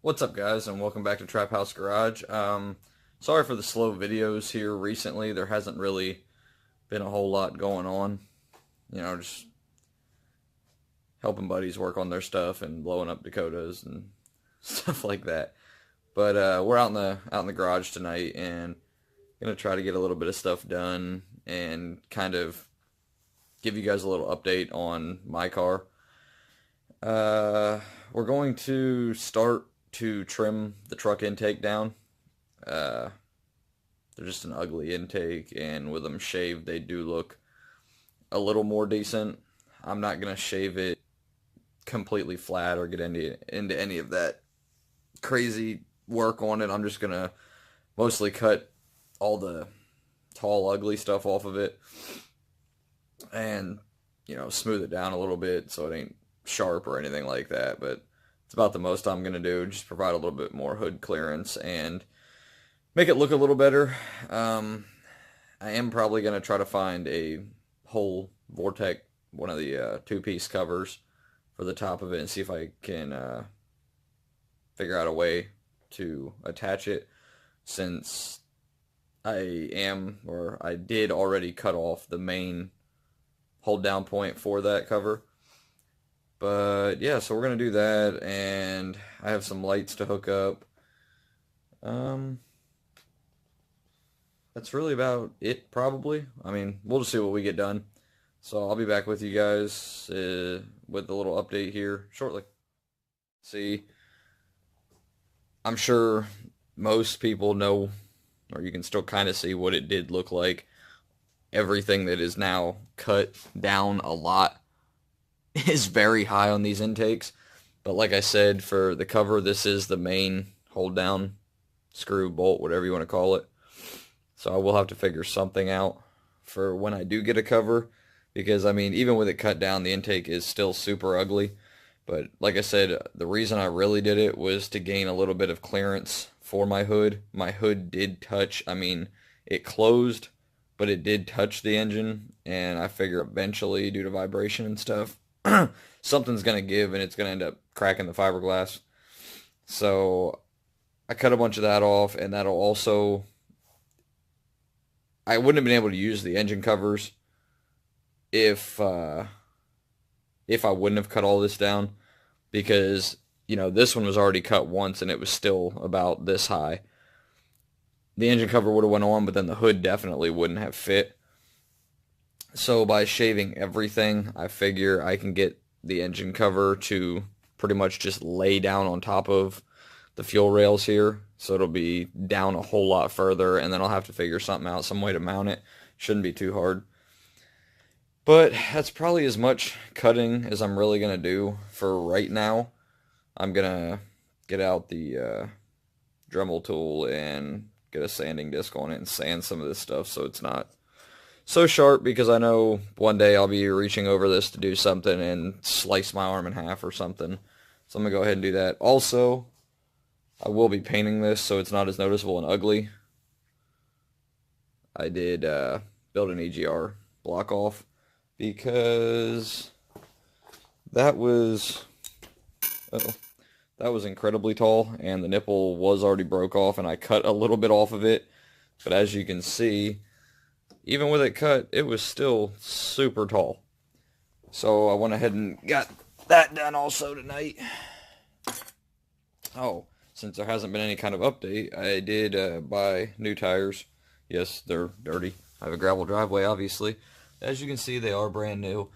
What's up, guys, and welcome back to Trap House Garage. Sorry for the slow videos here recently. There hasn't really been a whole lot going on. You know, just helping buddies work on their stuff and blowing up Dakotas and stuff like that. But we're out in the garage tonight and gonna try to get a little bit of stuff done and kind of give you guys a little update on my car. We're going to start to trim the truck intake down. They're just an ugly intake, and with them shaved, they do look a little more decent. I'm not going to shave it completely flat or get into any of that crazy work on it. I'm just going to mostly cut all the tall, ugly stuff off of it and, you know, smooth it down a little bit so it ain't sharp or anything like that, but it's about the most I'm going to do, just provide a little bit more hood clearance and make it look a little better. I am probably going to try to find a whole Vortex, one of the two-piece covers for the top of it, and see if I can figure out a way to attach it, since I did already cut off the main hold down point for that cover. But yeah, so we're going to do that, and I have some lights to hook up. That's really about it, probably. I mean, we'll just see what we get done. So I'll be back with you guys with a little update here shortly. See, I'm sure most people know, or you can still kind of see what it did look like. Everything that is now cut down a lot is very high on these intakes, but like I said, for the cover, this is the main hold down screw, bolt, whatever you want to call it. So I will have to figure something out for when I do get a cover, because I mean, even with it cut down, the intake is still super ugly. But like I said, the reason I really did it was to gain a little bit of clearance for my hood. My hood did touch, I mean, it closed, but it did touch the engine, and I figure eventually, due to vibration and stuff, something's going to give and it's going to end up cracking the fiberglass. So I cut a bunch of that off, and that'll also, I wouldn't have been able to use the engine covers if I wouldn't have cut all this down, because, you know, this one was already cut once and it was still about this high. The engine cover would have went on, but then the hood definitely wouldn't have fit. So by shaving everything, I figure I can get the engine cover to pretty much just lay down on top of the fuel rails here. So it'll be down a whole lot further, and then I'll have to figure something out, some way to mount it. Shouldn't be too hard. But that's probably as much cutting as I'm really going to do for right now. I'm going to get out the Dremel tool and get a sanding disc on it and sand some of this stuff so it's not so sharp, because I know one day I'll be reaching over this to do something and slice my arm in half or something. So I'm going to go ahead and do that. Also, I will be painting this so it's not as noticeable and ugly. I did build an EGR block off, because that was incredibly tall, and the nipple was already broke off, and I cut a little bit off of it. But as you can see, even with it cut, it was still super tall. So I went ahead and got that done also tonight. Oh, since there hasn't been any kind of update, I did buy new tires. Yes, they're dirty. I have a gravel driveway, obviously. As you can see, they are brand new.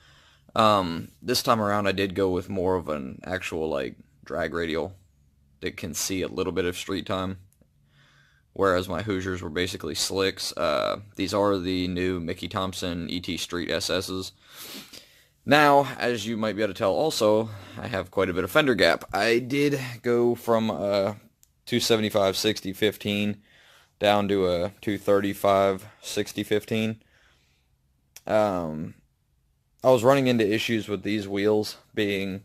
This time around, I did go with more of an actual, like, drag radial that can see a little bit of street time, whereas my Hoosiers were basically slicks. These are the new Mickey Thompson ET Street SS's. Now, as you might be able to tell also, I have quite a bit of fender gap. I did go from a 275 60 15 down to a 235 60 15. I was running into issues with these wheels being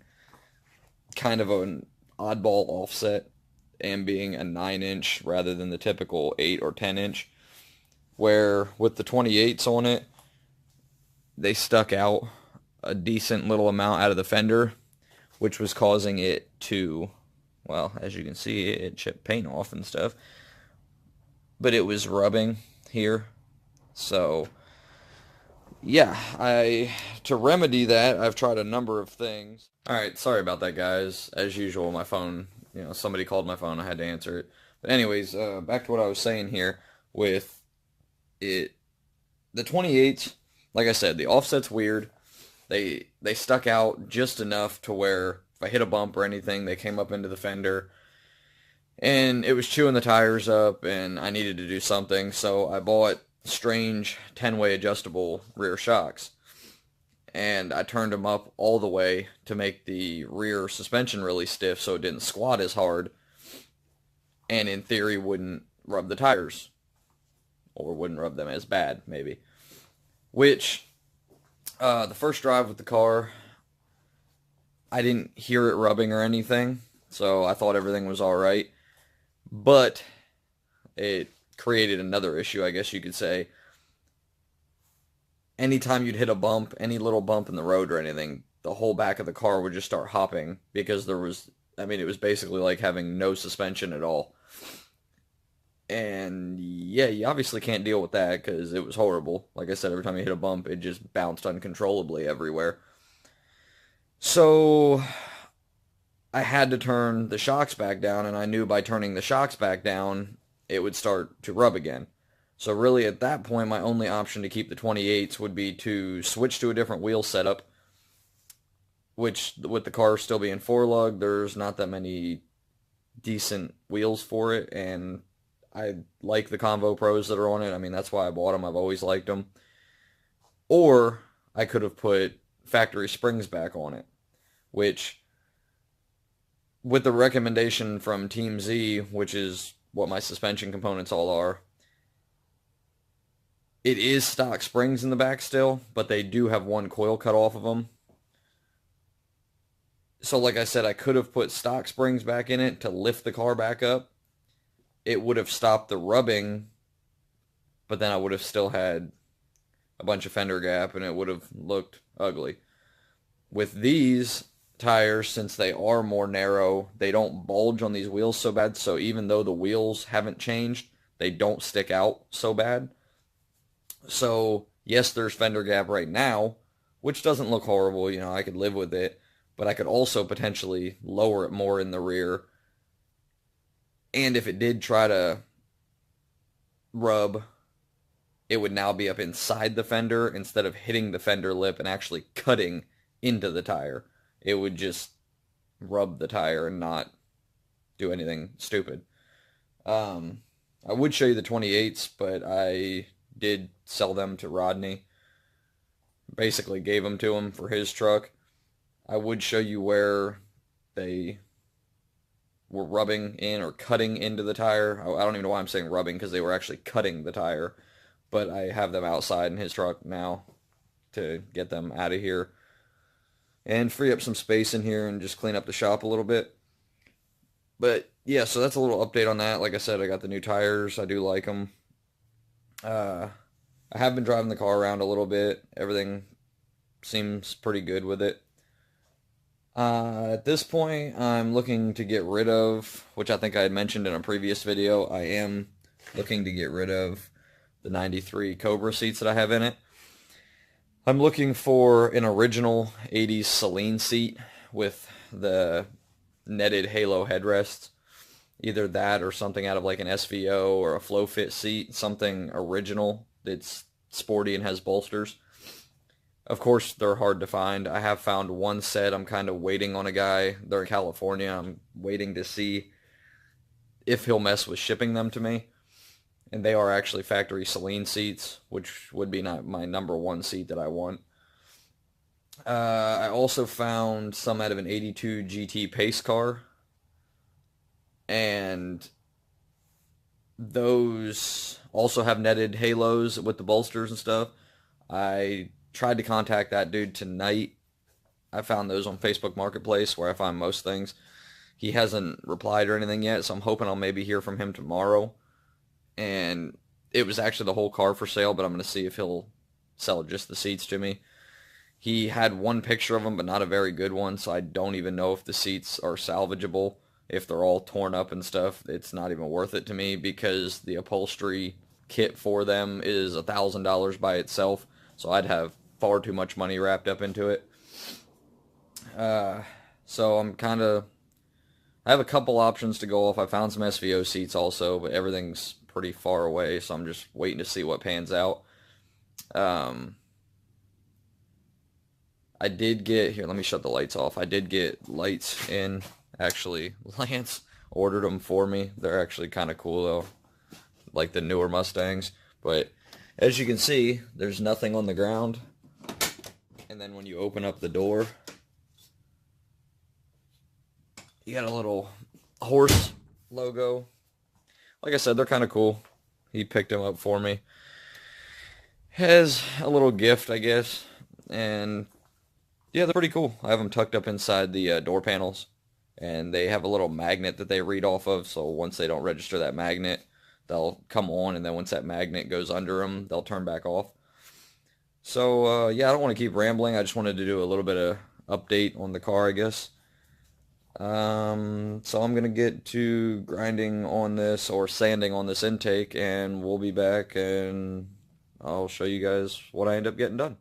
kind of an oddball offset and being a 9-inch rather than the typical 8 or 10-inch, where with the 28s on it, they stuck out a decent little amount out of the fender, which was causing it to well, as you can see, it chipped paint off and stuff. But it was rubbing here. So, yeah, to remedy that, I've tried a number of things. Alright, sorry about that, guys. As usual, my phone, somebody called my phone, I had to answer it. But anyways, back to what I was saying here with it. The 28s, like I said, the offset's weird. They stuck out just enough to where if I hit a bump or anything, they came up into the fender. And it was chewing the tires up, and I needed to do something, so I bought strange 10-way adjustable rear shocks. And I turned them up all the way to make the rear suspension really stiff so it didn't squat as hard, and in theory wouldn't rub the tires, or wouldn't rub them as bad, maybe. Which, the first drive with the car, I didn't hear it rubbing or anything, so I thought everything was alright. But it created another issue, I guess you could say. Anytime you'd hit a bump, any little bump in the road or anything, the whole back of the car would just start hopping because it was basically like having no suspension at all. And yeah, you obviously can't deal with that because it was horrible. Like I said, every time you hit a bump, it just bounced uncontrollably everywhere. So I had to turn the shocks back down, and I knew by turning the shocks back down, it would start to rub again. So really, at that point, my only option to keep the 28s would be to switch to a different wheel setup, which, with the car still being 4-lug, there's not that many decent wheels for it, and I like the Convo Pros that are on it. I mean, that's why I bought them. I've always liked them. Or I could have put factory springs back on it, which, with the recommendation from Team Z, which is what my suspension components all are, it is stock springs in the back still, but they do have one coil cut off of them. So like I said, I could have put stock springs back in it to lift the car back up. It would have stopped the rubbing, but then I would have still had a bunch of fender gap, and it would have looked ugly. With these tires, since they are more narrow, they don't bulge on these wheels so bad, so even though the wheels haven't changed, they don't stick out so bad. So, yes, there's fender gap right now, which doesn't look horrible, I could live with it, but I could also potentially lower it more in the rear. And if it did try to rub, it would now be up inside the fender instead of hitting the fender lip and actually cutting into the tire. It would just rub the tire and not do anything stupid. I would show you the 28s, but I did sell them to Rodney. Basically gave them to him for his truck. I would show you where they were rubbing in or cutting into the tire. I don't even know why I'm saying rubbing, because they were actually cutting the tire. But I have them outside in his truck now to get them out of here and free up some space in here and just clean up the shop a little bit. But yeah, so that's a little update on that. Like I said, I got the new tires. I do like them. I have been driving the car around a little bit. Everything seems pretty good with it. At this point, I'm looking to get rid of, which I think I had mentioned in a previous video, I am looking to get rid of the 93 Cobra seats that I have in it. I'm looking for an original 80s Celine seat with the netted halo headrests. Either that or something out of like an SVO or a Flow Fit seat. Something original that's sporty and has bolsters. Of course, they're hard to find. I have found one set. I'm kind of waiting on a guy. They're in California. I'm waiting to see if he'll mess with shipping them to me. And they are actually factory Celine seats, which would be not my number one seat that I want. I also found some out of an 82 GT pace car. And those also have netted halos with the bolsters and stuff. I tried to contact that dude tonight. I found those on Facebook Marketplace, where I find most things. He hasn't replied or anything yet, so I'm hoping I'll maybe hear from him tomorrow. And it was actually the whole car for sale, but I'm going to see if he'll sell just the seats to me. He had one picture of them, but not a very good one, so I don't even know if the seats are salvageable. if they're all torn up and stuff, it's not even worth it to me because the upholstery kit for them is $1,000 by itself. So I'd have far too much money wrapped up into it. So I have a couple options to go off. I found some SVO seats also, but everything's pretty far away, so I'm just waiting to see what pans out. I did get, here, let me shut the lights off. I did get lights in, actually. Lance ordered them for me. They're actually kind of cool, though, like the newer Mustangs. But as you can see, there's nothing on the ground. And then when you open up the door, you got a little horse logo. Like I said, they're kind of cool. He picked them up for me. Has a little gift, I guess. And yeah, they're pretty cool. I have them tucked up inside the door panels. And they have a little magnet that they read off of. So once they don't register that magnet, they'll come on. And then once that magnet goes under them, they'll turn back off. So yeah, I don't want to keep rambling. I just wanted to do a little bit of update on the car, I guess. So I'm going to get to grinding on this or sanding on this intake, and we'll be back and I'll show you guys what I end up getting done.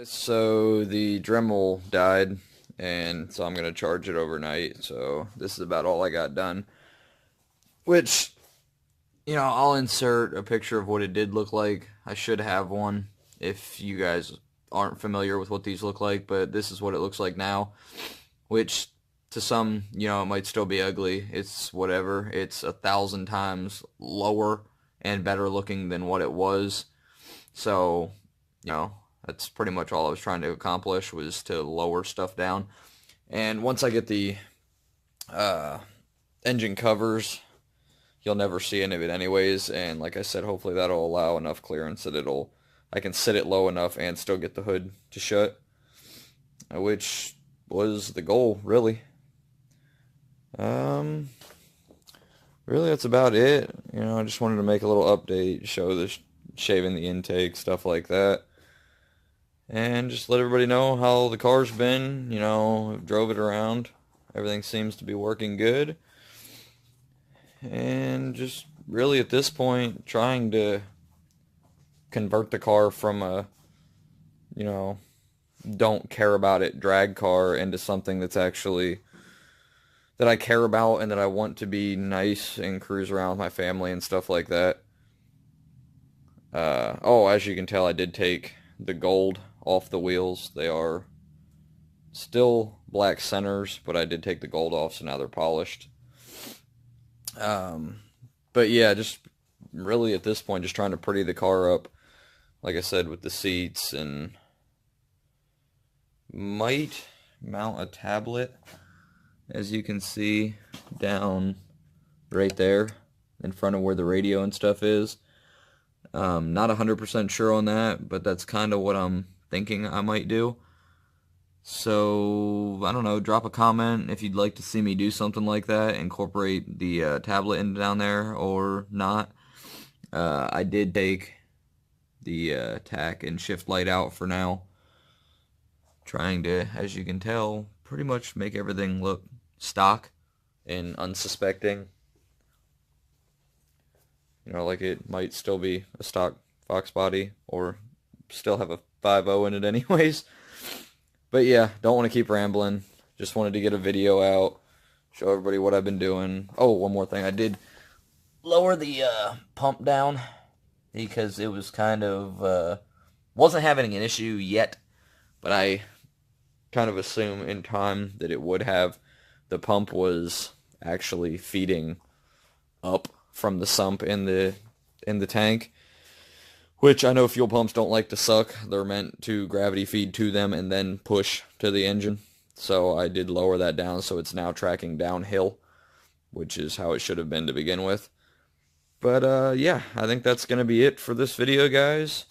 So the Dremel died, and so I'm going to charge it overnight. So this is about all I got done. Which, you know, I'll insert a picture of what it did look like. I should have one if you guys aren't familiar with what these look like, but this is what it looks like now. Which, to some, you know, it might still be ugly. It's whatever. It's 1,000 times lower and better looking than what it was. So, you know, that's pretty much all I was trying to accomplish, was to lower stuff down. And once I get the engine covers, you'll never see any of it anyways. And like I said, hopefully that'll allow enough clearance that I can sit it low enough and still get the hood to shut, which was the goal, really. Really, that's about it. You know, I just wanted to make a little update, show the shaving the intake, stuff like that. And just let everybody know how the car's been. You know, drove it around. Everything seems to be working good. And just really at this point, trying to convert the car from a, you know, don't care about it drag car into something that's actually, that I care about and that I want to be nice and cruise around with my family and stuff like that. Oh, as you can tell, I did take the gold off the wheels. They are still black centers, but I did take the gold off, so now they're polished. But yeah, just really at this point, just trying to pretty the car up, like I said, with the seats, and might mount a tablet, as you can see down right there in front of where the radio and stuff is. Not 100% sure on that, but that's kind of what I'm thinking I might do. So, I don't know, drop a comment if you'd like to see me do something like that, incorporate the tablet in down there or not. I did take the tack and shift light out for now, trying to, as you can tell, pretty much make everything look stock and unsuspecting. You know, like it might still be a stock Foxbody or still have a 5.0 in it anyways. But yeah, don't want to keep rambling. Just wanted to get a video out, show everybody what I've been doing. Oh, one more thing. I did lower the pump down because it was kind of, wasn't having an issue yet, but I kind of assume in time that it would have. The pump was actually feeding up from the sump in the tank, which I know fuel pumps don't like to suck. They're meant to gravity feed to them and then push to the engine. So I did lower that down, so it's now tracking downhill, which is how it should have been to begin with. But yeah, I think that's going to be it for this video, guys.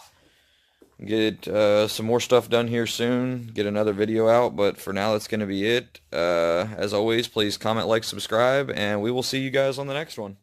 Get some more stuff done here soon, get another video out, but for now that's going to be it. As always, please comment, like, subscribe, and we will see you guys on the next one.